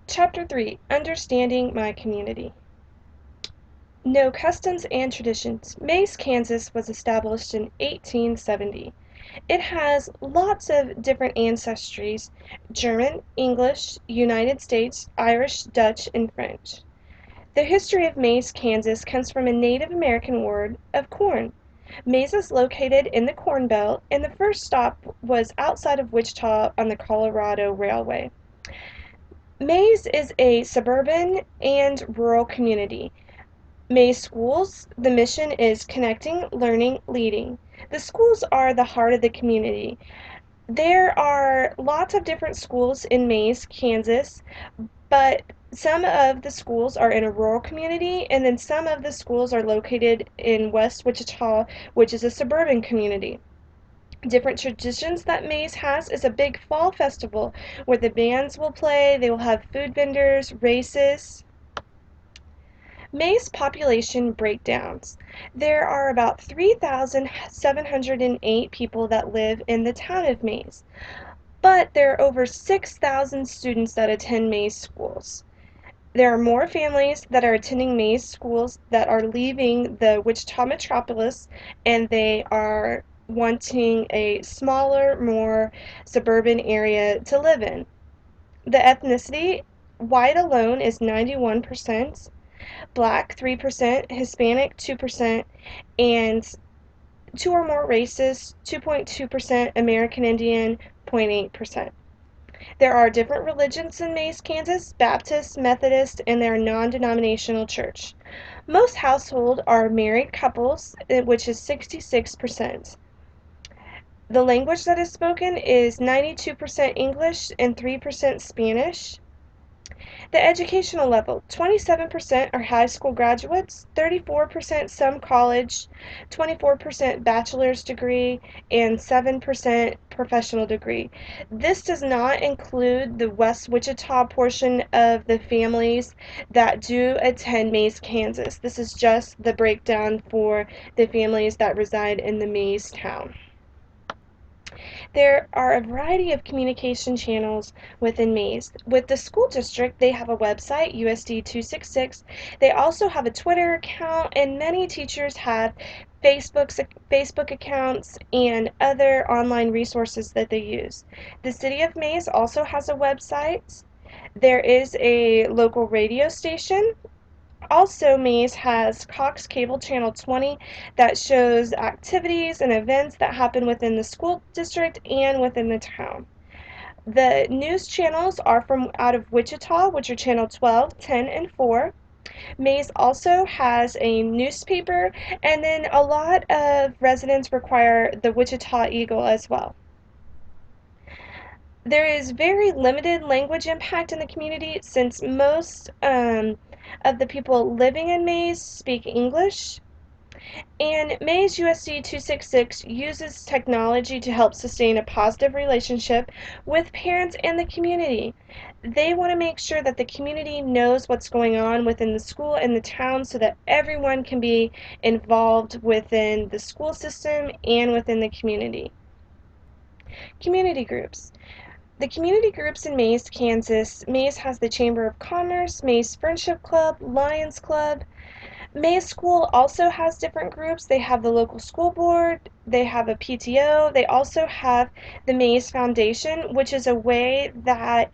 Chapter 3: Understanding My Community. No customs and traditions. Maize, Kansas was established in 1870. It has lots of different ancestries: German, English, United States, Irish, Dutch, and French. The history of Maize, Kansas comes from a Native American word of corn. Maize is located in the Corn Belt, and the first stop was outside of Wichita on the Colorado Railway. Maize is a suburban and rural community. Maize Schools, the mission is connecting, learning, leading. The schools are the heart of the community. There are lots of different schools in Maize, Kansas, but some of the schools are in a rural community, and then some of the schools are located in West Wichita, which is a suburban community. Different traditions that Maize has is a big fall festival where the bands will play, they will have food vendors, races. Maize population breakdowns. There are about 3,708 people that live in the town of Maize, but there are over 6,000 students that attend Maize schools. There are more families that are attending Maize schools that are leaving the Wichita metropolis, and they are wanting a smaller, more suburban area to live in. The ethnicity: white alone is 91%, Black 3%, Hispanic 2%, and two or more races 2.2%, American Indian 0.8%. There are different religions in Maize, Kansas: Baptist, Methodist, and their non-denominational church. Most households are married couples, which is 66%. The language that is spoken is 92% English and 3% Spanish. The educational level: 27% are high school graduates, 34% some college, 24% bachelor's degree, and 7% professional degree. This does not include the West Wichita portion of the families that do attend Maize, Kansas. This is just the breakdown for the families that reside in the Maize town. There are a variety of communication channels within Maize. With the school district, they have a website, USD 266. They also have a Twitter account, and many teachers have Facebook accounts and other online resources that they use. The City of Maize also has a website. There is a local radio station. Also, Maize has Cox Cable Channel 20 that shows activities and events that happen within the school district and within the town. The news channels are from out of Wichita, which are Channel 12, 10, and 4. Maize also has a newspaper, and then a lot of residents require the Wichita Eagle as well. There is very limited language impact in the community since most of the people living in Maize speak English. And Maize USD 266 uses technology to help sustain a positive relationship with parents and the community. They want to make sure that the community knows what's going on within the school and the town so that everyone can be involved within the school system and within the community. Community groups. The community groups in Maize, Kansas: Maize has the Chamber of Commerce, Maize Friendship Club, Lions Club. Maize School also has different groups. They have the local school board, they have a PTO, they also have the Maize Foundation, which is a way that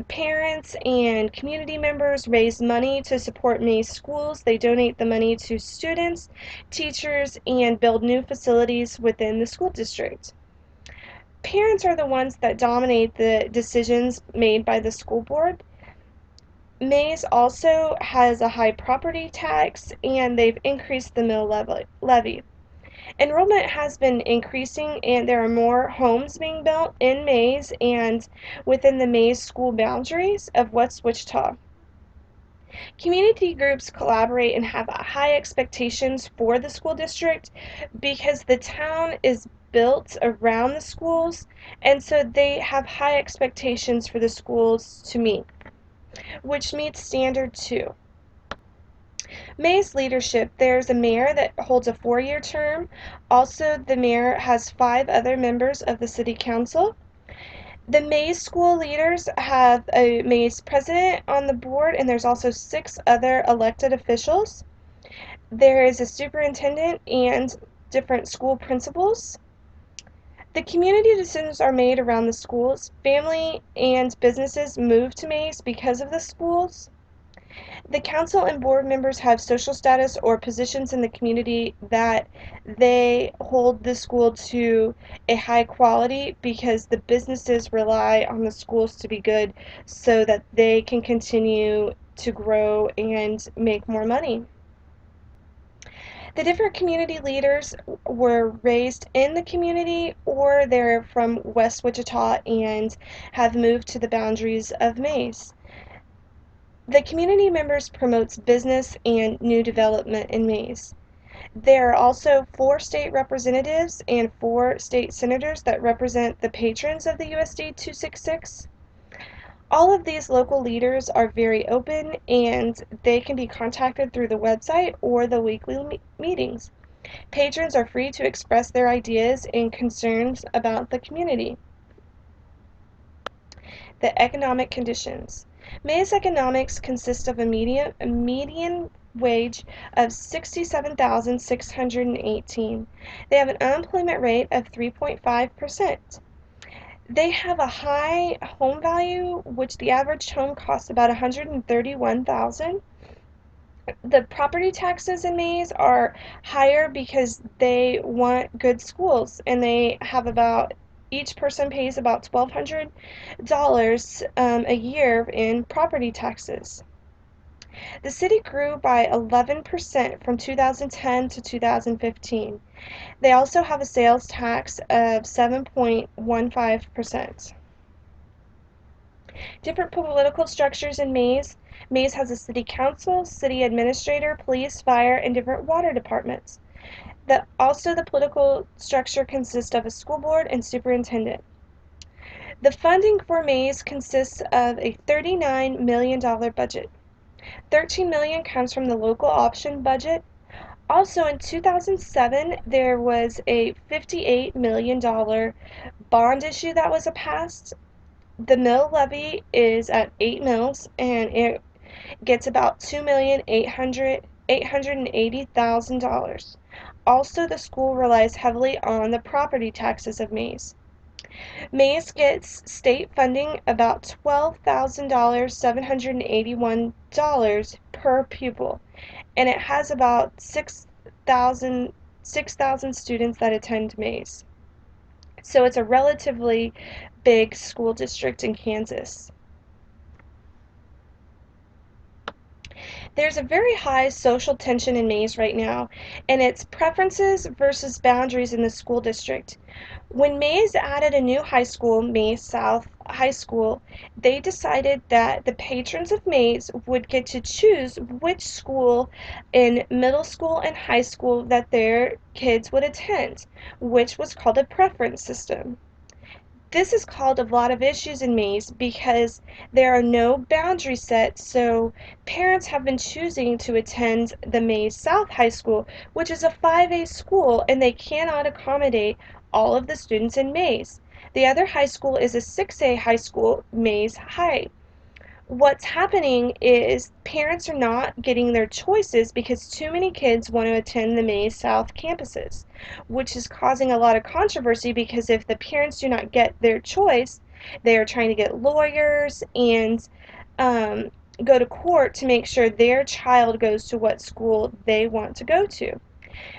parents and community members raise money to support Maize schools. They donate the money to students, teachers, and build new facilities within the school district. Parents are the ones that dominate the decisions made by the school board. Maize also has a high property tax, and they've increased the mill levy. Enrollment has been increasing, and there are more homes being built in Maize and within the Maize school boundaries of West Wichita. Community groups collaborate and have high expectations for the school district because the town is built around the schools, and so they have high expectations for the schools to meet, which meets standard 2. Maize leadership: there's a mayor that holds a 4-year term. Also, the mayor has 5 other members of the city council. The Mays school leaders have a Mays president on the board, and there's also 6 other elected officials. There is a superintendent and different school principals. The community decisions are made around the schools. Family and businesses move to Mays because of the schools. The council and board members have social status or positions in the community that they hold the school to a high quality because the businesses rely on the schools to be good so that they can continue to grow and make more money. The different community leaders were raised in the community or they're from West Wichita and have moved to the boundaries of Mays. The community members promotes business and new development in Mays. There are also 4 state representatives and 4 state senators that represent the patrons of the USD 266. All of these local leaders are very open and they can be contacted through the website or the weekly meetings. Patrons are free to express their ideas and concerns about the community. The economic conditions. Mays economics consists of a median wage of $67,618. They have an unemployment rate of 3.5%. They have a high home value, which the average home costs about $131,000. The property taxes in Mays are higher because they want good schools, and they have about each person pays about $1,200 a year in property taxes. The city grew by 11% from 2010 to 2015. They also have a sales tax of 7.15%. Different political structures in Mays. Mays has a city council, city administrator, police, fire, and different water departments. Also, the political structure consists of a school board and superintendent. The funding for Mays consists of a $39 million budget. $13 million comes from the local option budget. Also, in 2007, there was a $58 million bond issue that was passed. The mill levy is at 8 mills, and it gets about $2,880,000. Also, the school relies heavily on the property taxes of Mays. Mays gets state funding about $12,000, $781 per pupil, and it has about 6,000 students that attend Mays. So it's a relatively big school district in Kansas. There's a very high social tension in Mays right now, and it's preferences versus boundaries in the school district. When Mays added a new high school, Mays South High School, they decided that the patrons of Mays would get to choose which school in middle school and high school that their kids would attend, which was called a preference system. This has caused a lot of issues in Mays because there are no boundaries set, so parents have been choosing to attend the Mays South High School, which is a 5A school, and they cannot accommodate all of the students in Mays. The other high school is a 6A high school, Mays High. What's happening is parents are not getting their choices because too many kids want to attend the Mays South campuses, which is causing a lot of controversy because if the parents do not get their choice, they are trying to get lawyers and go to court to make sure their child goes to what school they want to go to.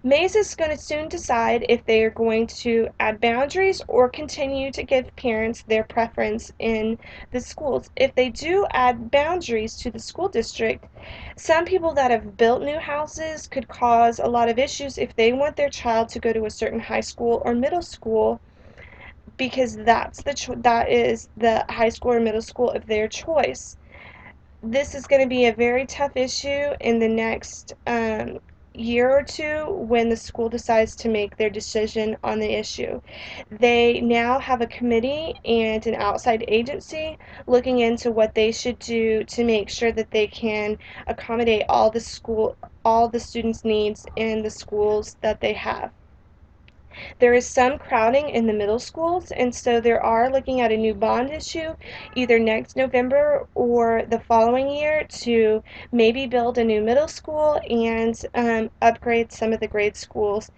Mays is going to soon decide if they are going to add boundaries or continue to give parents their preference in the schools. If they do add boundaries to the school district, some people that have built new houses could cause a lot of issues if they want their child to go to a certain high school or middle school because that is the high school or middle school of their choice. This is going to be a very tough issue in the next year or two when the school decides to make their decision on the issue. They now have a committee and an outside agency looking into what they should do to make sure that they can accommodate all the students' needs in the schools that they have. There is some crowding in the middle schools, and so they are looking at a new bond issue either next November or the following year to maybe build a new middle school and upgrade some of the grade schools.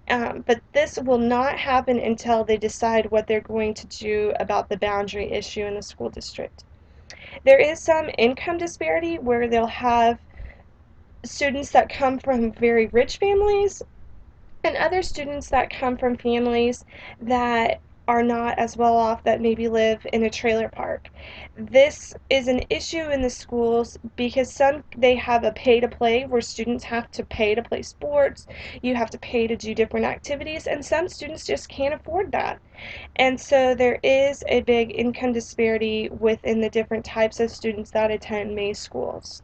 But this will not happen until they decide what they're going to do about the boundary issue in the school district. There is some income disparity where they'll have students that come from very rich families and other students that come from families that are not as well off, that maybe live in a trailer park. This is an issue in the schools because some they have a pay to play where students have to pay to play sports, you have to pay to do different activities, and some students just can't afford that. And so there is a big income disparity within the different types of students that attend Mays schools.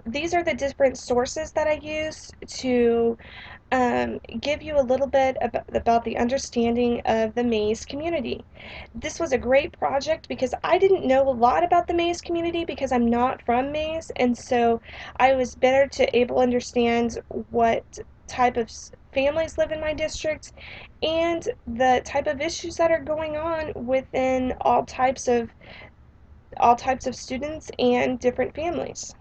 These are the different sources that I use to give you a little bit about the understanding of the Mays community. This was a great project because I didn't know a lot about the Mays community because I'm not from Mays, and so I was better to able to understand what type of families live in my district and the type of issues that are going on within all types of students and different families.